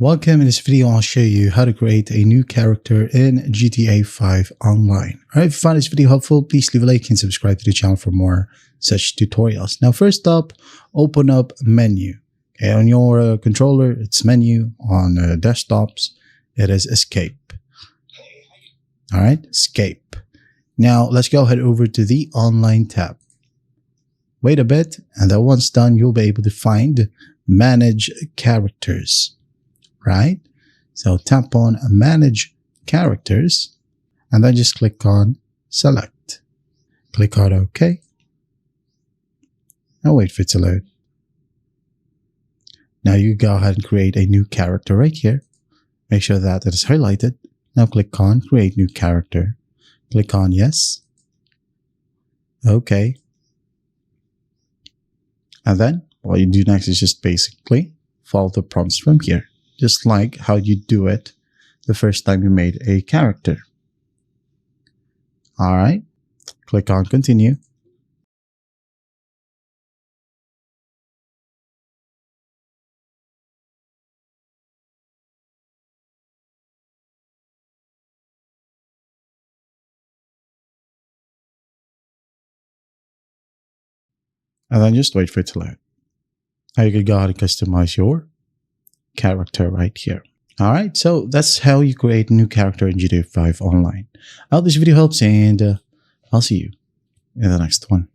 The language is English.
Welcome. In this video, I'll show you how to create a new character in GTA 5 Online. Alright, if you find this video helpful, please leave a like and subscribe to the channel for more such tutorials. Now, first up, open up menu. Okay, on your controller, it's menu. On desktops, it is escape. Alright, escape. Now, let's go ahead over to the online tab. Wait a bit, and then once done, you'll be able to find manage characters. Right? So tap on manage characters and then just click on select. Click on OK. And wait for it to load. Now you go ahead and create a new character right here. Make sure that it is highlighted. Now click on create new character. Click on yes. OK. And then what you do next is just basically follow the prompts from here. Just like how you do it the first time you made a character. Alright, click on continue. And then just wait for it to load. Now you can go ahead and customize your character right here. Alright, so that's how you create a new character in GTA 5 Online. I hope this video helps, and I'll see you in the next one.